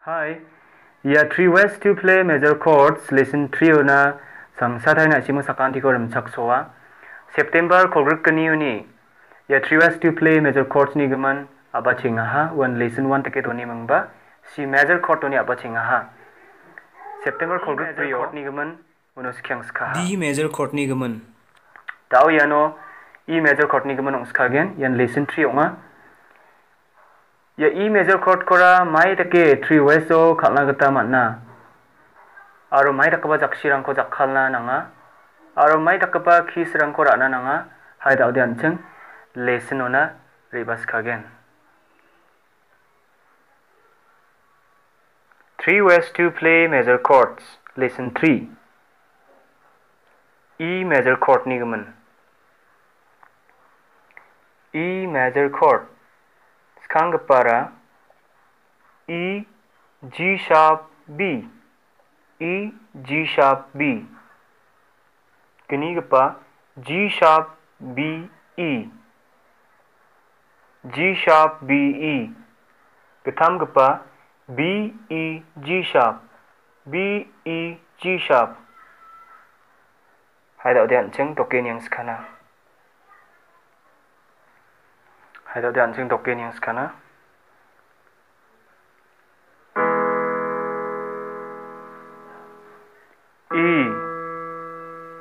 Hi, ya 3 ways to play major chords. Lesson 3 na sang sathai na simu sakantikon saksoa. September kolgrikani uni. Ya 3 ways to play major chords ni gaman abachinga ha. One lesson 1 take toni mangba. Si major chord toni abachinga ha. September kolgrikani chord ni gaman uno sikyang ska. D major chord ni gaman. Tao yano E major chord ni gaman ongska gen. Yan lesson 3 onga. Ya E major chord kora mai take 3 ways so khalna gata manna. Aro mai takaba jaksirangchi jakhalna nanga. Aro mai takaba kisrangko rana nanga. Hai dao de ancheng lesson ona rebas kagen. 3 ways to play major chords. Lesson 3. E major chord ni gaman. E major chord. Skangapara E G sharp B. E G sharp B. Nienggipa G sharp B E. G sharp B E. Gitamgipa B E G sharp. B E G sharp. Hai dao dian cheng token yang skana. Hai dao dian cheng token yang skana. E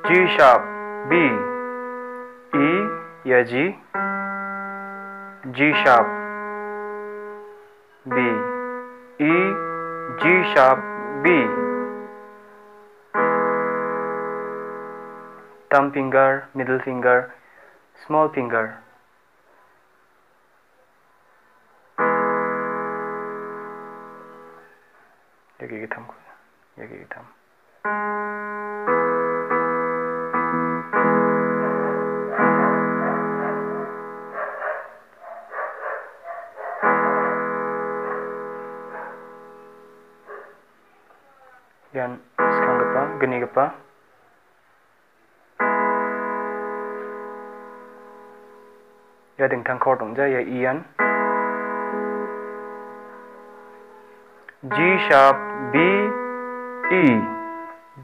G sharp B. E ya G. G sharp B. E G sharp B. Thumb finger, middle finger, small finger. Yagi gitam. Yan skanggipa, Nienggipa. Ya dingtang chord ongja ya ian. G sharp B E.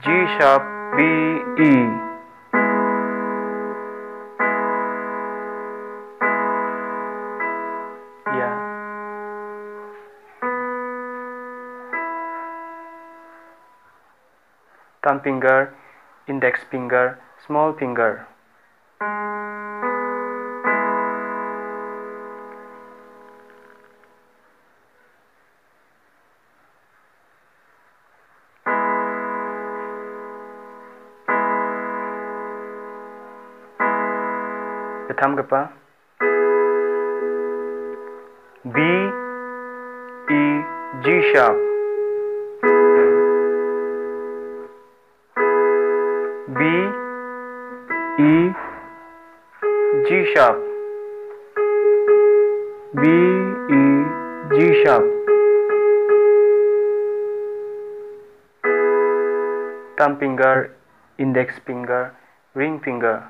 G sharp B E. Ya. Thumb finger, index finger, small finger. Gitamgipa B E G sharp. B E G sharp. B E G sharp. Thumb finger, index finger, ring finger.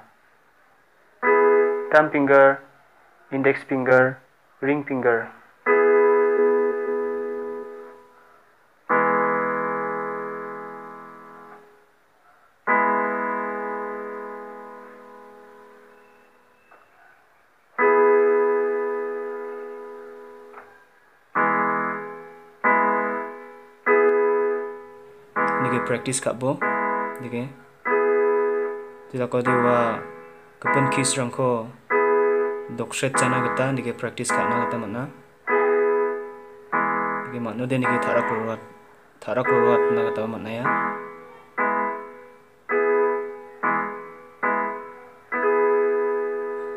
Thumb finger, index finger, ring finger. Nige practice kabo. Nige. Tidak kau dewa kepen kisrangko dokset chana gata nige practice kana gata mana. Nige manu de nige thara kuruat na gata mana ya.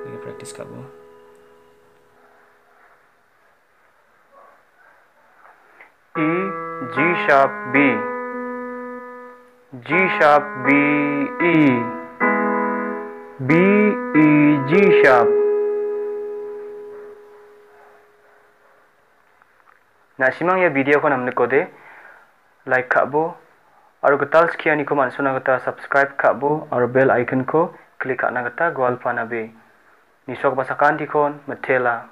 Nige practice kabo. E G sharp B. G sharp B E. B E G sharp. Na simang ya video ko namne kode like kabo aru gatal skiani ko mansuna gata subscribe kabo aru bell icon ko click ana gata gwal panabe nisok basakantikon Mitela.